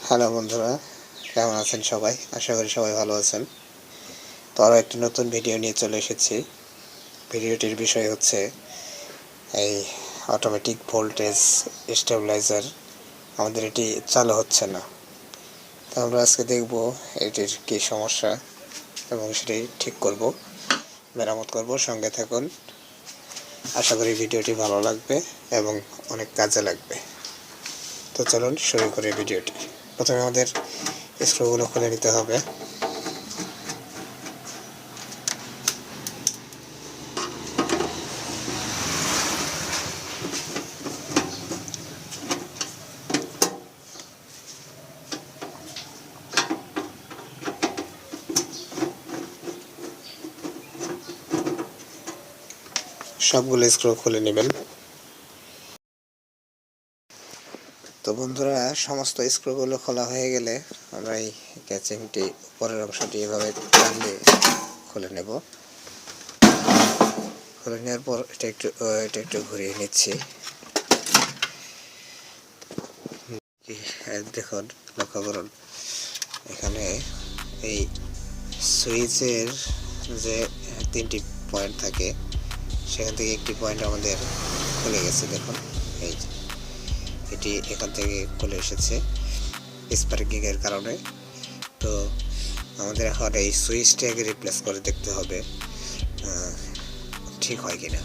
Hello বন্ধুরা, কেমন আছেন সবাই? আশা করি সবাই ভালো আছেন। তো আরও একটি নতুন ভিডিও নিয়ে চলে এসেছি। ভিডিওটির বিষয় হচ্ছে এই অটোমেটিক ভোল্টেজ স্টেবিলাইজার আমাদের এটি চালু হচ্ছে না। তো আমরা আজকে দেখব এটির কী সমস্যা এবং সেটি ঠিক করব, মেরামত করব। সঙ্গে থাকুন, আশা করি ভিডিওটি ভালো লাগবে এবং অনেক কাজে লাগবে। তো চলুন শুরু করি ভিডিওটি। প্রথমে আমাদের স্ক্রুগুলো খুলে নিতে হবে। সবগুলো স্ক্রু খুলে নেবেন। তো বন্ধুরা, সমস্ত স্ক্রুগুলো খোলা হয়ে গেলে আমরা এই ক্যাচিংটি উপরের অংশটি এভাবে টান দিয়ে খুলে নেব। খুলে নেওয়ার পর এটা একটু ঘুরিয়ে নিচ্ছি। দেখুন, লক্ষ্য করুন, এখানে এই সুইচের যে 3টি পয়েন্ট থাকে সেখান থেকে একটি পয়েন্ট আমাদের খুলে গেছে। দেখুন, এই এটি এখান থেকে খুলে এসেছে স্পার্কিংয়ের কারণে। তো আমাদের এখন এই সুইচটাকে রিপ্লেস করে দেখতে হবে ঠিক হয় কিনা।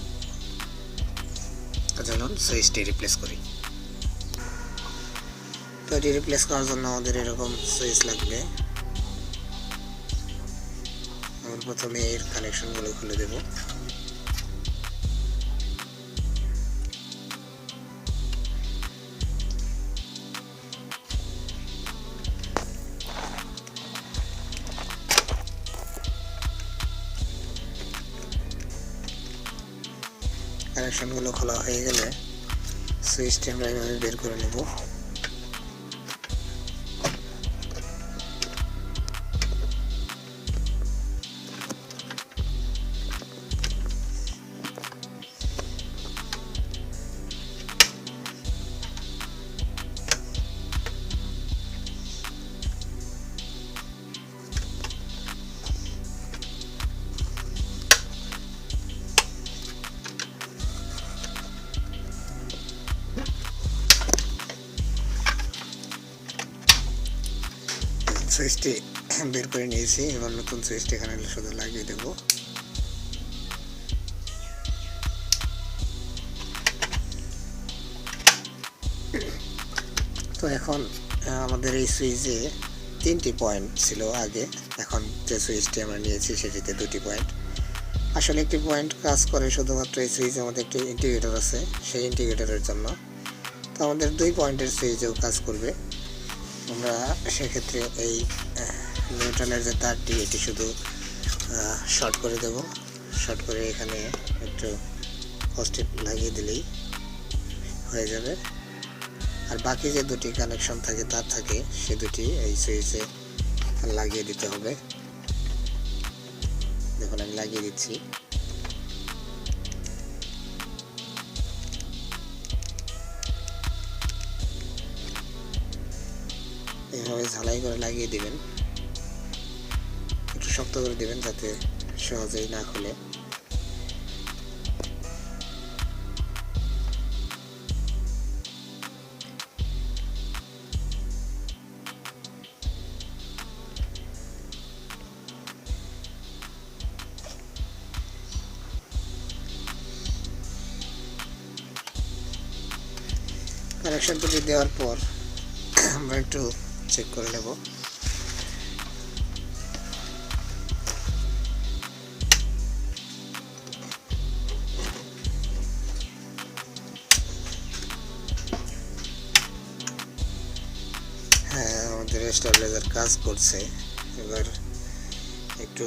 চলুন সুইচটি রিপ্লেস করি। তো এটি রিপ্লেস করার জন্য আমাদের এরকম সুইচ লাগবে। আমরা প্রথমে এর কানেকশনগুলো খুলে দেব। কানেকশনগুলো খোলা হয়ে গেলে সুইচটি আমরা এভাবে বের করে নেব। সুইচটি বের করে নিয়েছি। এবার নতুন সুইচটি এখানে শুধু লাগিয়ে দেব। তো এখন আমাদের এই সুইচে 3টি পয়েন্ট ছিল আগে, এখন যে সুইচটি আমরা নিয়েছি সেটিতে 2টি পয়েন্ট। আসলে একটি পয়েন্ট কাজ করে শুধুমাত্র এই সুইচের মধ্যে একটি ইন্ডিকেটর আছে, সেই ইন্ডিকেটরের জন্য। তো আমাদের 2 পয়েন্টের সুইচেও কাজ করবে। আমরা সেক্ষেত্রে এই নিউট্রালের যে তারটি এটি শুধু শর্ট করে দেব। শর্ট করে এখানে একটু পজিটিভ লাগিয়ে দিলেই হয়ে যাবে। আর বাকি যে 2টি কানেকশন থাকে তার থাকে, সে 2টি এই সুইচে লাগিয়ে দিতে হবে। দেখুন, আমি লাগিয়ে দিচ্ছি। এইভাবে ঝালাই করে লাগিয়ে দিবেন। একটু শক্ত করে দিবেন যাতে সহজেই না খুলে। কানেকশন দুটি দেওয়ার পর আমরা একটু চেক করে নেব। হ্যাঁ, আমাদের স্টেবিলাইজার কাজ করছে। এবার একটু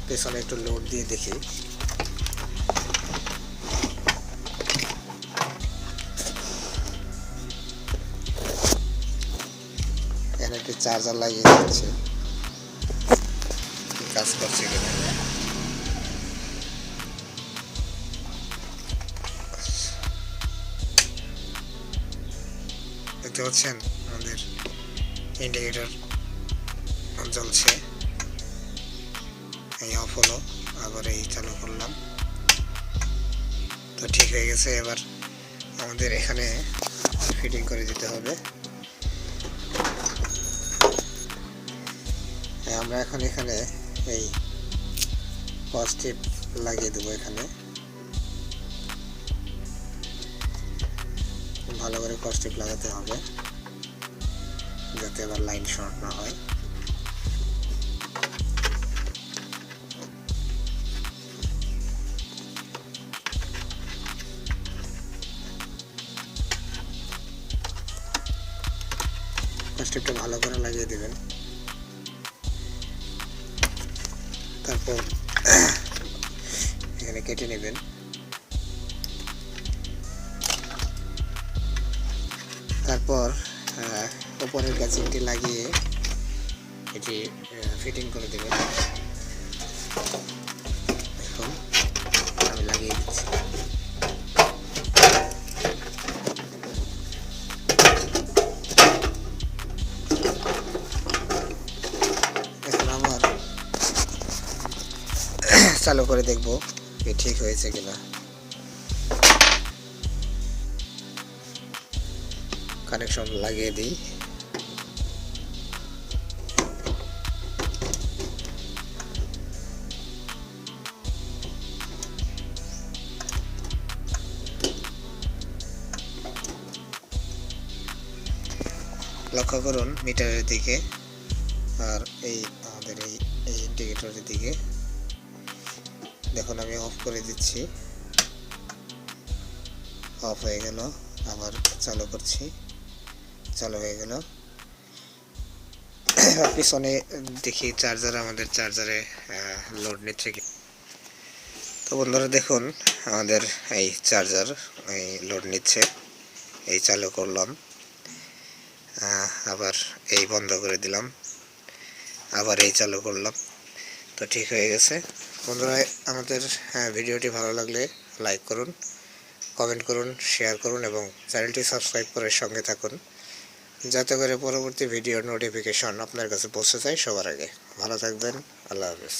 পেছনে একটু লোড দিয়ে দেখি। এখানে একটি চার্জার লাগিয়ে দিচ্ছি, কাজ করছে কিনা। দেখতে পাচ্ছেন আমাদের ইন্ডিকেটর জ্বলছে, এই অফ হলো, আবার এই চালু করলাম। তো ঠিক হয়ে গেছে। এবার আমাদের এখানে ফিটিং করে দিতে হবে। আমরা এখন এখানে এই পজিটিভ লাগিয়ে দেবো। এখানে ভালো করে পজিটিভ লাগাতে হবে যাতে আবার লাইন শর্ট না হয়। পজিটিভটা ভালো করে লাগিয়ে দেবেন। তারপর এখানে কেটে নেবেন। তারপর উপরের কাচিংটি লাগিয়ে এটি ফিটিং করে দেবেন। এখন আমি লাগিয়ে দিচ্ছি। এখন আমার চালু করে দেখবো ঠিক হয়েছে কিনা। কানেকশন লাগিয়ে দিই। লক্ষ্য করুন মিটারের দিকে আর এই আমাদের এই ইন্ডিকেটরের দিকে। দেখুন আমি অফ করে দিচ্ছি, অফ হয়ে গেল। আবার চালু করছি, চালু হয়ে গেল। পিছনে দেখি চার্জার, আমাদের চার্জারে লোড নিচ্ছে কি। তো বন্ধুরা দেখুন আমাদের এই চার্জার এই লোড নিচ্ছে। এই চালু করলাম, আবার এই বন্ধ করে দিলাম, আবার এই চালু করলাম। তো ঠিক হয়ে গেছে। বন্ধুরা আমাদের ভিডিওটি ভালো লাগলে লাইক করুন, কমেন্ট করুন, শেয়ার করুন এবং চ্যানেলটি সাবস্ক্রাইব করে সঙ্গে থাকুন, যাতে করে পরবর্তী ভিডিওর নোটিফিকেশন আপনার কাছে পৌঁছে যায় সবার আগে। ভালো থাকবেন। আল্লাহ হাফেজ।